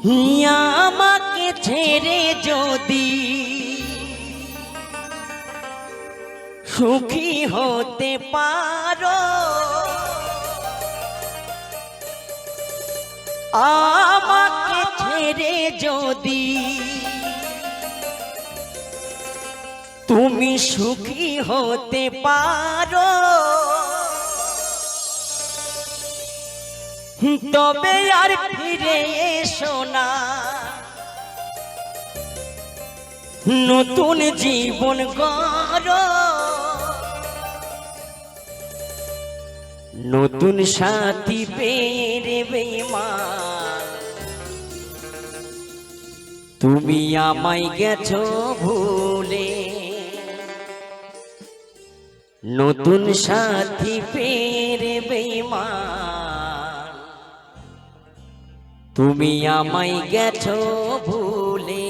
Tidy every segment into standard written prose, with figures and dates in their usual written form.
হিয়া আমাকে ছেড়ে যদি সুখী হতে পারো, আমাকে ছেড়ে যদি তুমি সুখী হতে পারো, তবে আর ফিরে এসো না, নতুন জীবন গড়ো, নতুন সাথী পেয়ে বেঈমান তুমি আমায় গেছো ভুলে, নতুন সাথী পেয়ে বেঈমান তুমি আমায় গেছো ভুলে।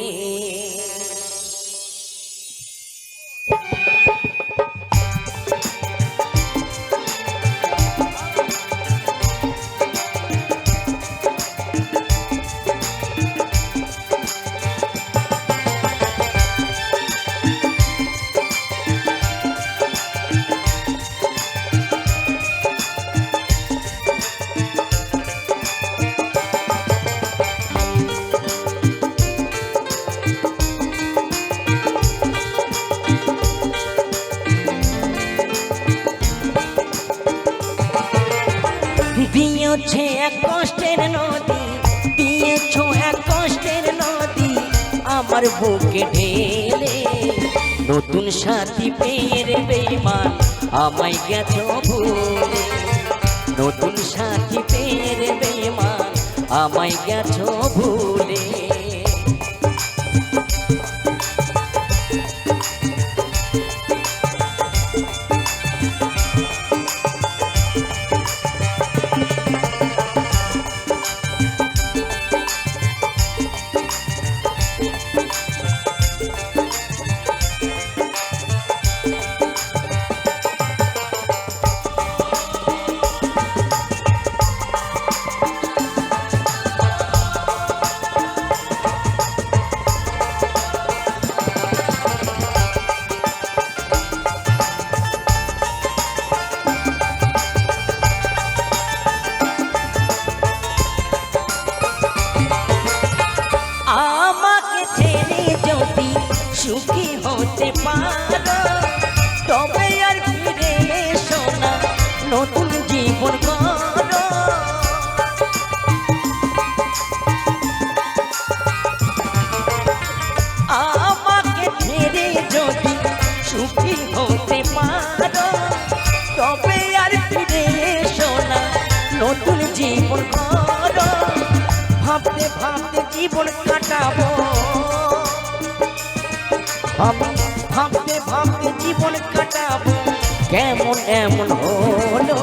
দিয়েছে এক কষ্টের নদী, দিয়েছো এক কষ্টের নদী আমার বুকে ঢেলে, নতুন সাথী পেয়ে বেঈমান আমায় গেছো ভুলে, নতুন সাথী পেয়ে বেঈমান আমায় গেছো ভুলে। সুখী হতে পারো, তবে আর ফিরে এসো না, নতুন জীবন গড়ো, আমাকে ছেড়ে যদি সুখী হতে পারো, তবে আর ফিরে এসো না, নতুন জীবন গড়ো, ভাবতে ভাবতে জীবন কাটাবো, ভাবতে ভাবতে জীবন কাটাবো, কেমন এমন হলো,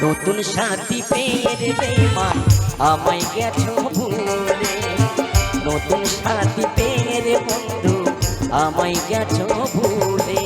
নতুন সাথী পেয়ে বেঈমান আমায় গেছো ভুলে, নতুন সাথী পেয়ে বন্ধু আমায় গেছো ভুলে।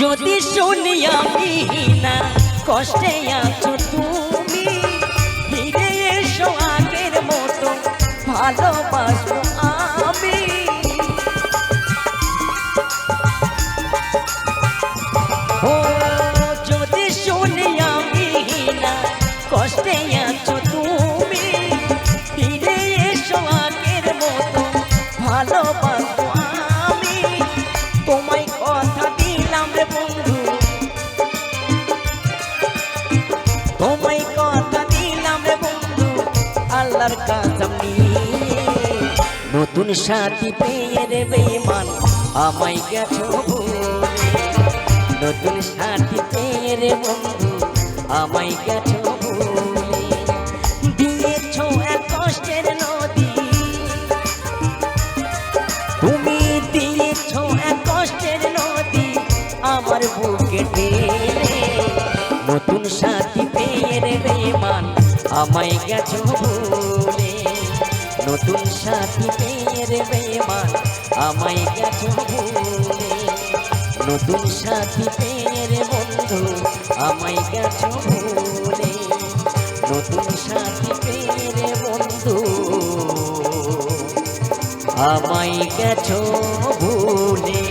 যদি শুনি আমি না কষ্টে আছো তুমি, ফিরে এসো আগের মতো ভালোবাসবো আমি, ও যদি শুনি আমি না কষ্টে আছো তুমি, ফিরে এসো আগের মতো ভালোবাসবো আমি, তোমায় কথা দিলাম রে বন্ধু, তোমায় কথা দিলাম রে বন্ধু, আল্লাহর কাসম নিয়ে নতুন সাথী পেয়ে রে বেঈমান আমায় গেছো ভুলে নতুন সাথী পেয়ে রে বন্ধু আমায় গেছো ভুলে দিয়েছো এক কষ্টের নদী তুমি দিয়েছো এক কষ্টের নদী আমার বুকে ঢেলে নতুন সাথী পেয়ে রে বেঈমান আমায় গেছো ভুলে নতুন সাথী পেয়ে রে বেঈমান আমায় গেছো ভুলে নতুন সাথী পেয়ে রে বন্ধু আমায় গেছো ভুলে নতুন সাথী পেয়ে রে বন্ধু আমায় গেছো ভুলে।